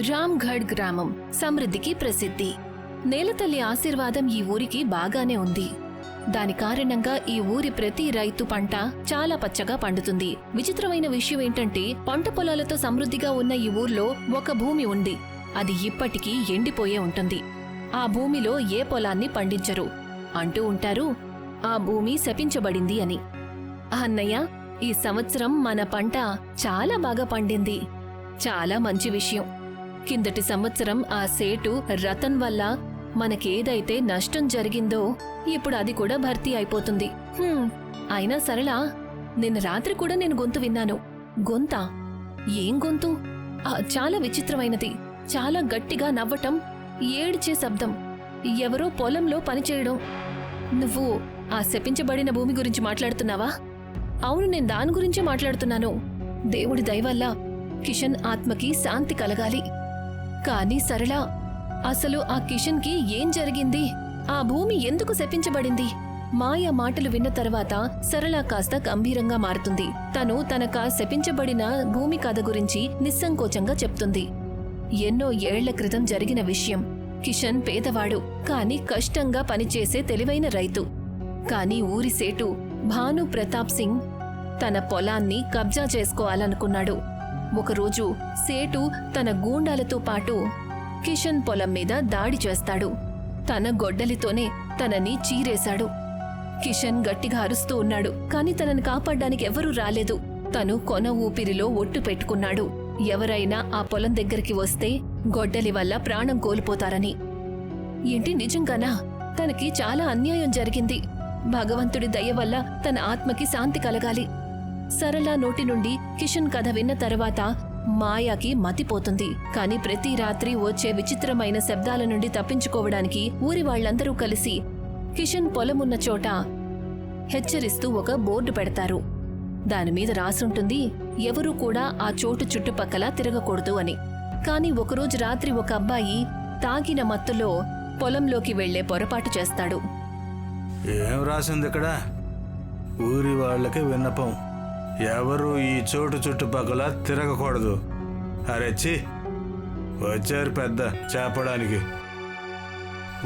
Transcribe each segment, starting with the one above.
రామ్గఢ్ గ్రామం సమృద్ధికి ప్రసిద్ధి. నేలతల్లి ఆశీర్వాదం ఈ ఊరికి బాగానే ఉంది. దాని కారణంగా ఈ ఊరి ప్రతి రైతు పంట చాలా పచ్చగా పండుతుంది. విచిత్రమైన విషయం ఏంటంటే పంట పొలాలతో సమృద్ధిగా ఉన్న ఈ ఊర్లో ఒక భూమి ఉంది. అది ఇప్పటికీ ఎండిపోయే ఉంటుంది. ఆ భూమిలో ఏ పొలాన్ని పండించరు. అంటూ ఉంటారు ఆ భూమి శపించబడింది అని. అన్నయ్య, ఈ సంవత్సరం మన పంట చాలా బాగా పండింది. చాలా మంచి విషయం. కిందటి సంవత్సరం ఆ సేటు రతన్ వల్ల మనకేదైతే నష్టం జరిగిందో ఇప్పుడు అది కూడా భర్తీ అయిపోతుంది. అయినా సరళ, నిన్న రాత్రి కూడా నేను గొంతు విన్నాను. గొంతా? ఏం గొంతు? చాలా విచిత్రమైనది. చాలా గట్టిగా నవ్వటం, ఏడ్చే శబ్దం, ఎవరో పొలంలో పనిచేయడం. నువ్వు ఆ శపించబడిన భూమి గురించి మాట్లాడుతున్నావా? అవును, నేను దాని గురించే మాట్లాడుతున్నాను. దేవుడి దయవల్ల కిషన్ ఆత్మకి శాంతి కలగాలి. కానీ సరళ, అసలు ఆ కిషన్ కి ఏం జరిగింది? ఆ భూమి ఎందుకు శపించబడింది? మాయ మాటలు విన్న తర్వాత సరళ కాస్త గంభీరంగా మారుతుంది. తను తనకా శపించబడిన భూమి కథ గురించి నిస్సంకోచంగా చెప్తుంది. ఎన్నో ఏళ్ల క్రితం జరిగిన విషయం. కిషన్ పేదవాడు, కాని కష్టంగా పనిచేసే తెలివైన రైతు. కాని ఊరి సేటు భాను ప్రతాప్ సింగ్ తన పొలాన్ని కబ్జా చేసుకోవాలనుకున్నాడు. ఒకరోజు సేటు తన గూండాలతో పాటు కిషన్ పొలం మీద దాడి చేస్తాడు. తన గొడ్డలితోనే తనని చీరేశాడు. కిషన్ గట్టిగా అరుస్తూ ఉన్నాడు, కాని తనని కాపాడ్డానికి ఎవరూ రాలేదు. తను కొన ఊపిరిలో ఒట్టు పెట్టుకున్నాడు, ఎవరైనా ఆ పొలం దగ్గరికి వస్తే గొడ్డలి వల్ల ప్రాణం కోల్పోతారని. ఏంటి, నిజంగానా? తనకి చాలా అన్యాయం జరిగింది. భగవంతుడి దయ వల్ల తన ఆత్మకి శాంతి కలగాలి. సరళ నోటి నుండి కిషన్ కథ విన్న తర్వాత మాయాకి మతిపోతుంది. కాని ప్రతి రాత్రి వచ్చే విచిత్రమైన శబ్దాల నుండి తప్పించుకోవడానికి ఊరి వాళ్లందరూ కలిసి కిషన్ పొలమున్న చోట హెచ్చరిస్తూ ఒక బోర్డు పెడతారు. దానిమీద రాసుంటుంది, ఎవరూ కూడా ఆ చోటు చుట్టుపక్కల తిరగకూడదు అని. కాని ఒకరోజు రాత్రి ఒక అబ్బాయి తాగిన మత్తులో పొలంలోకి వెళ్లే పొరపాటు చేస్తాడు. ఏం రాసింది ఇక్కడ? ఊరి వాళ్ళకి విన్నపం, ఎవరు ఈ చోటు చుట్టుపక్కల తిరగకూడదు. అరెచ్చి, వచ్చారు పెద్ద చెప్పడానికి.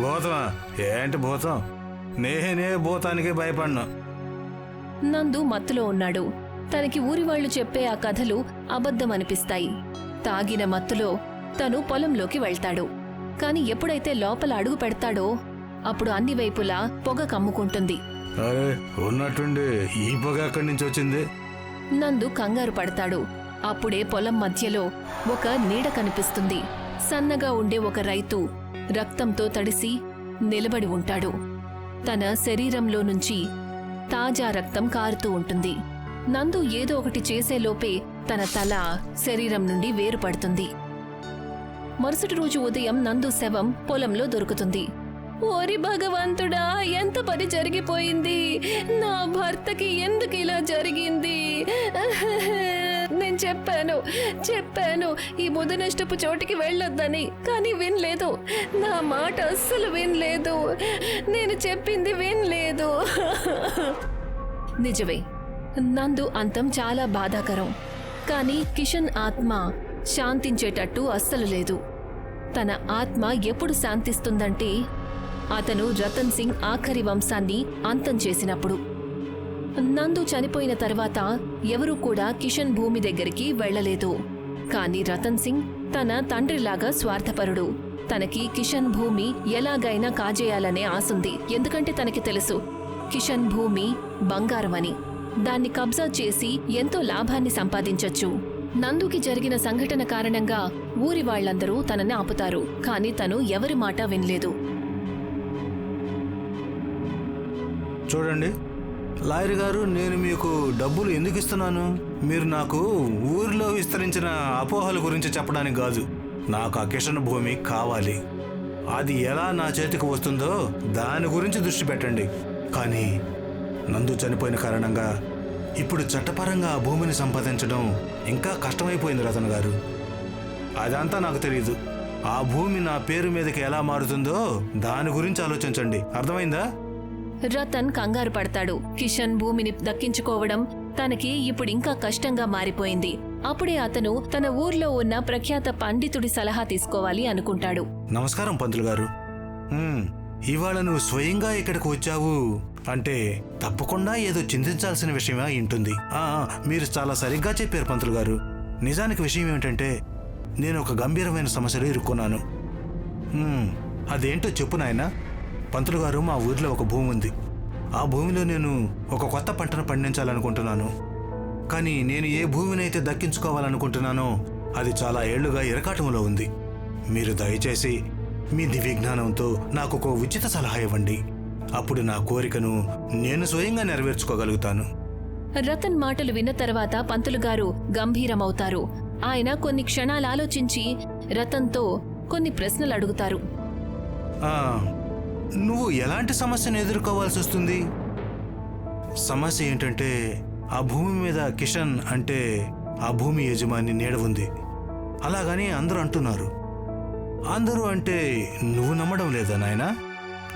భూతమా? ఏంటి భూతం? నేనే భూతానికి భయపడ్ను. నందు మత్తులో ఉన్నాడు. తనకి ఊరి వాళ్లు చెప్పే ఆ కథలు అబద్ధమనిపిస్తాయి. తాగిన మత్తులో తను పొలంలోకి వెళ్తాడు. కాని ఎప్పుడైతే లోపల అడుగు పెడతాడో అప్పుడు అన్ని వైపులా పొగ కమ్ముకుంటుంది. అరే, ఉన్నట్టుండి ఈ పొగ ఎక్కడి నుంచి వచ్చింది? నందు కంగారు పడతాడు. అప్పుడే పొలం మధ్యలో ఒక నీడ కనిపిస్తుంది. సన్నగా ఉండే ఒక రైతు రక్తంతో తడిసి నిలబడి ఉంటాడు. తన శరీరంలో నుంచి తాజా రక్తం కారుతూ ఉంటుంది. నందు ఏదో ఒకటి చేసేలోపే తన తల శరీరం నుండి వేరుపడుతుంది. మరుసటి రోజు ఉదయం నందు శవం పొలంలో దొరుకుతుంది. ఓరి భగవంతుడా, ఎంత పని జరిగిపోయింది! నా భర్తకి ఎందుకు ఇలా జరిగింది? నేను చెప్పాను ఈ బుధ నష్టపు చోటికి వెళ్ళొద్దని, కానీ వినలేదు. నా మాట అస్సలు వినలేదు. నేను చెప్పింది వినలేదు. నిజమే, నందు అంతం చాలా బాధాకరం. కాని కిషన్ ఆత్మ శాంతించేటట్టు అస్సలు లేదు. తన ఆత్మ ఎప్పుడు శాంతిస్తుందంటే అతను రతన్ సింగ్ ఆఖరి వంశాన్ని అంతం చేసినప్పుడు. నందు చనిపోయిన తర్వాత ఎవరూ కూడా కిషన్ భూమి దగ్గరికి వెళ్లలేదు. కాని రతన్ సింగ్ తన తండ్రిలాగా స్వార్థపరుడు. తనకి కిషన్ భూమి ఎలాగైనా కాజేయాలనే ఆసుంది. ఎందుకంటే తనకి తెలుసు కిషన్ భూమి బంగారమని. దాన్ని కబ్జా చేసి ఎంతో లాభాన్ని సంపాదించొచ్చు. నందుకి జరిగిన సంఘటన కారణంగా ఊరి వాళ్లందరూ తనని ఆపుతారు. కాని తను ఎవరి మాట వినలేదు. చూడండి లాయర్ గారు, నేను మీకు డబ్బులు ఎందుకు ఇస్తున్నాను? మీరు నాకు ఊరిలో విస్తరించిన అపోహల గురించి చెప్పడానికి కాదు. నాకు ఆ కిషన్ భూమి కావాలి. అది ఎలా నా చేతికి వస్తుందో దాని గురించి దృష్టి పెట్టండి. కానీ నందు చనిపోయిన కారణంగా ఇప్పుడు చట్టపరంగా ఆ భూమిని సంపాదించడం ఇంకా కష్టమైపోయింది రతన్ గారు. అదంతా నాకు తెలియదు. ఆ భూమి నా పేరు మీదకి ఎలా మారుతుందో దాని గురించి ఆలోచించండి. అర్థమైందా? రతన్ కంగారు పడతాడు. కిషన్ భూమిని దక్కించుకోవడం తనకి ఇప్పుడు ఇంకా కష్టంగా మారిపోయింది. అప్పుడే అతను తన ఊర్లో ఉన్న ప్రఖ్యాత పండితుడి సలహా తీసుకోవాలి అనుకుంటాడు. నమస్కారం పంతులు గారు. ఇవాళ నువ్వు స్వయంగా ఇక్కడికి వచ్చావు అంటే తప్పకుండా ఏదో చింతించాల్సిన విషయమే ఉంటుంది. మీరు చాలా సరిగ్గా చెప్పారు పంతులు గారు. నిజానికి విషయం ఏమిటంటే నేను ఒక గంభీరమైన సమస్యలో ఇరుక్కున్నాను. అదేంటో చెప్పు నాయనా. పంతులు గారు, మా ఊర్లో ఒక భూమి ఉంది. ఆ భూమిలో నేను ఒక కొత్త పంటను పండించాలనుకుంటున్నాను. కానీ నేను ఏ భూమినైతే దక్కించుకోవాలనుకుంటున్నానో అది చాలా ఏళ్లుగా ఇరకాటంలో ఉంది. మీరు దయచేసి మీ దివ్యజ్ఞానంతో నాకు ఒక ఉచిత సలహా ఇవ్వండి. అప్పుడు నా కోరికను నేను స్వయంగా నెరవేర్చుకోగలుగుతాను. రతన్ మాటలు విన్న తర్వాత పంతులు గారు గంభీరమవుతారు. ఆయన కొన్ని క్షణాలు ఆలోచించి రతన్తో కొన్ని ప్రశ్నలు అడుగుతారు. నువ్వు ఎలాంటి సమస్యను ఎదుర్కోవాల్సి వస్తుంది? సమస్య ఏంటంటే ఆ భూమి మీద కిషన్ అంటే ఆ భూమి యజమాని నీడ ఉంది. అలాగని అందరూ అంటున్నారు. అందరూ అంటే నువ్వు నమ్మడం లేదా నాయనా?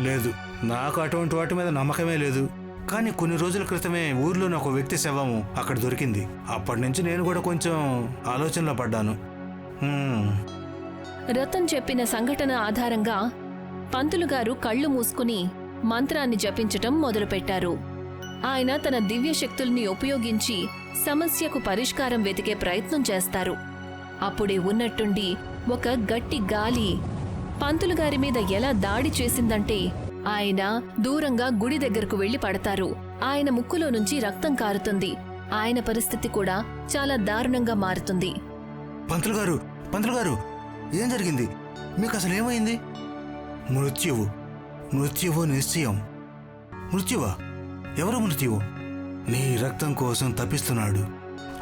లేదు, నాకు అటువంటి వాటి మీద నమ్మకమే లేదు. కానీ కొన్ని రోజుల క్రితమే ఊర్లోని ఒక వ్యక్తి శవము అక్కడ దొరికింది. అప్పటి నుంచి నేను కూడా కొంచెం ఆలోచనలో పడ్డాను. రతన్ చెప్పిన సంఘటన ఆధారంగా పంతులు గారు కళ్ళు మూసుకుని మంత్రాన్ని జపించటం మొదలుపెట్టారు. ఆయన తన దివ్య శక్తుల్ని ఉపయోగించి సమస్యకు పరిష్కారం వెతికే ప్రయత్నం చేస్తారు. అప్పుడే ఉన్నట్టుండి ఒక గట్టి గాలి పంతులు గారి మీద ఎలా దాడి చేసిందంటే ఆయన దూరంగా గుడి దగ్గరకు వెళ్లి పడతారు. ఆయన ముక్కులో నుంచి రక్తం కారుతుంది. ఆయన పరిస్థితి కూడా చాలా దారుణంగా మారుతుంది. పంతులు గారు, ఏం జరిగింది? మీకు అసలు ఏమైంది? మృత్యువు నిశ్చయం. మృత్యువా? ఎవరు మృత్యువు? నీ రక్తం కోసం తప్పిస్తున్నాడు.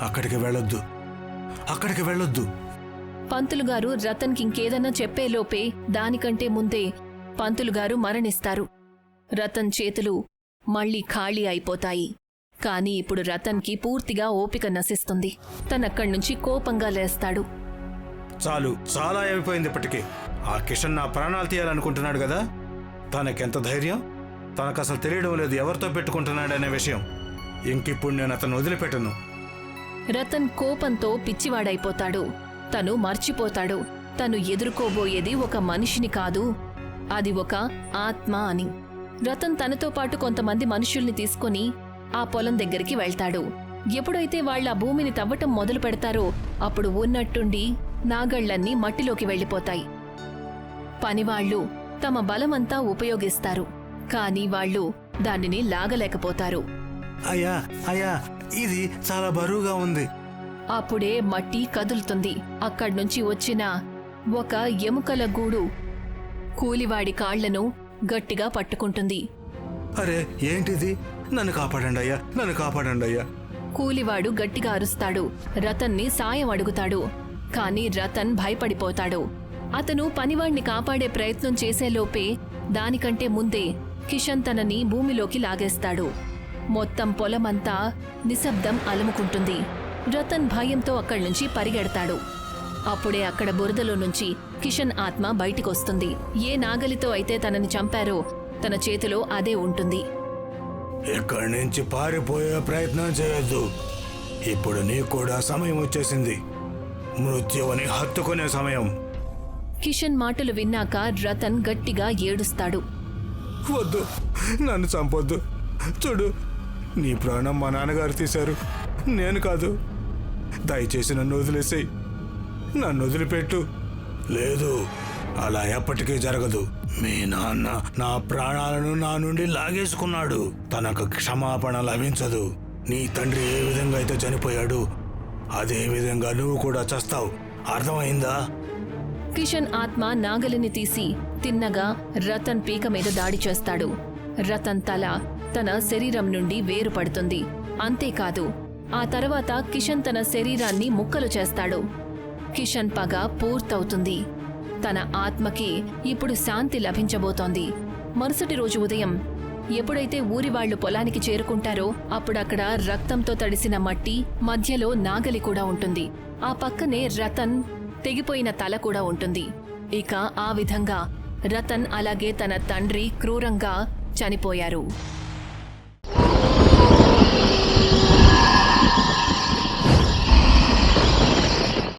అక్కడికి వెళ్ళొద్దు. పంతులు గారు రతన్కి ఇంకేదన్నా చెప్పేలోపే దానికంటే ముందే పంతులు గారు మరణిస్తారు. రతన్ చేతులు మళ్లీ ఖాళీ అయిపోతాయి. కాని ఇప్పుడు రతన్కి పూర్తిగా ఓపిక నశిస్తుంది. తనక్కడ్నుంచి కోపంగా లేస్తాడు. చాలు, చాలా అయిపోయింది ఇప్పటికే. ఆ కిషన్ నా ప్రాణాలు తీయాలనుకుంటున్నాడు కదా. తనకెంత ధైర్యం! తనకసలు తెలియడం లేదు ఎవరితో పెట్టుకుంటున్నాడనే విషయం. ఇంకిప్పుడు నేను అతను వదిలిపెట్టను. రతన్ కోపంతో పిచ్చివాడైపోతాడు. తను మర్చిపోతాడు తను ఎదుర్కోబోయేది ఒక మనిషిని కాదు, అది ఒక ఆత్మ అని. రతన్ తనతో పాటు కొంతమంది మనుషుల్ని తీసుకుని ఆ పొలం దగ్గరికి వెళ్తాడు. ఎప్పుడైతే వాళ్ళ భూమిని తవ్వటం మొదలు పెడతారో అప్పుడు ఉన్నట్టుండి నాగళ్లన్నీ మట్టిలోకి వెళ్ళిపోతాయి. పనివాళ్లు తమ బలమంతా ఉపయోగిస్తారు, కానీ వాళ్ళు దానిని లాగలేకపోతారు. అయ్యా, ఇది చాలా బరువుగా ఉంది. అప్పుడే మట్టి కదులుతుంది. అక్కడ్నుంచి వచ్చిన ఒక ఎముకల గూడు కూలివాడి కాళ్లను గట్టిగా పట్టుకుంటుంది. అరే, ఏంటిది? నన్ను కాపాడండి అయ్యా. కూలివాడు గట్టిగా అరుస్తాడు. రతన్ని సాయం అడుగుతాడు. కాని రతన్ భయపడిపోతాడు. అతను పనివాణ్ణి కాపాడే ప్రయత్నం చేసేలోపే దానికంటే ముందే కిషన్ తనని భూమిలోకి లాగేస్తాడు. మొత్తం పొలమంతా నిశ్శబ్దం అలుముకుంటుంది. రతన్ భయంతో అక్కడ్నుంచి పరిగెడతాడు. అప్పుడే అక్కడ బురదలో నుంచి కిషన్ ఆత్మ బయటికొస్తుంది. ఏ నాగలితో అయితే తనని చంపారో తన చేతిలో అదే ఉంటుంది. ఇక్కడి నుంచి పారిపోయే ప్రయత్నం చేయొద్దు. ఇప్పుడు నీకు కూడా సమయం వచ్చేసింది. మృత్యువుని హత్తుకునే సమయం. కిషన్ మాటలు విన్నాక రతన్ గట్టిగా ఏడుస్తాడు. వద్దు, నన్ను చంపొద్దు. చూడు, నీ ప్రాణం మా నాన్నగారు తీశారు, నేను కాదు. దయచేసి నన్ను వదిలేసేయ్. నన్ను వదిలిపెట్టు. లేదు, అలా ఎప్పటికీ జరగదు. మీ నాన్న నా ప్రాణాలను నా నుండి లాగేసుకున్నాడు. తనకు క్షమాపణ లభించదు. నీ తండ్రి ఏ విధంగా అయితే చనిపోయాడు అదే విధంగా నువ్వు కూడా చస్తావు. అర్థమైందా? కిషన్ ఆత్మ నాగలిని తీసి తిన్నగా రతన్ పీక మీద దాడి చేస్తాడు. రతన్ తల తన శరీరం నుండి వేరుపడుతుంది. అంతేకాదు, ఆ తర్వాత కిషన్ తన శరీరాన్ని ముక్కలు చేస్తాడు. కిషన్ పగ పూర్తవుతుంది. తన ఆత్మకి ఇప్పుడు శాంతి లభించబోతోంది. మరుసటి రోజు ఉదయం ఎప్పుడైతే ఊరివాళ్లు పొలానికి చేరుకుంటారో అప్పుడక్కడ రక్తంతో తడిసిన మట్టి, మధ్యలో నాగలి కూడా ఉంటుంది. ఆ పక్కనే రతన్ తెగిపోయిన తల కూడా ఉంటుంది. ఇక ఆ విధంగా రతన్ అలాగే తన తండ్రి క్రూరంగా చనిపోయారు.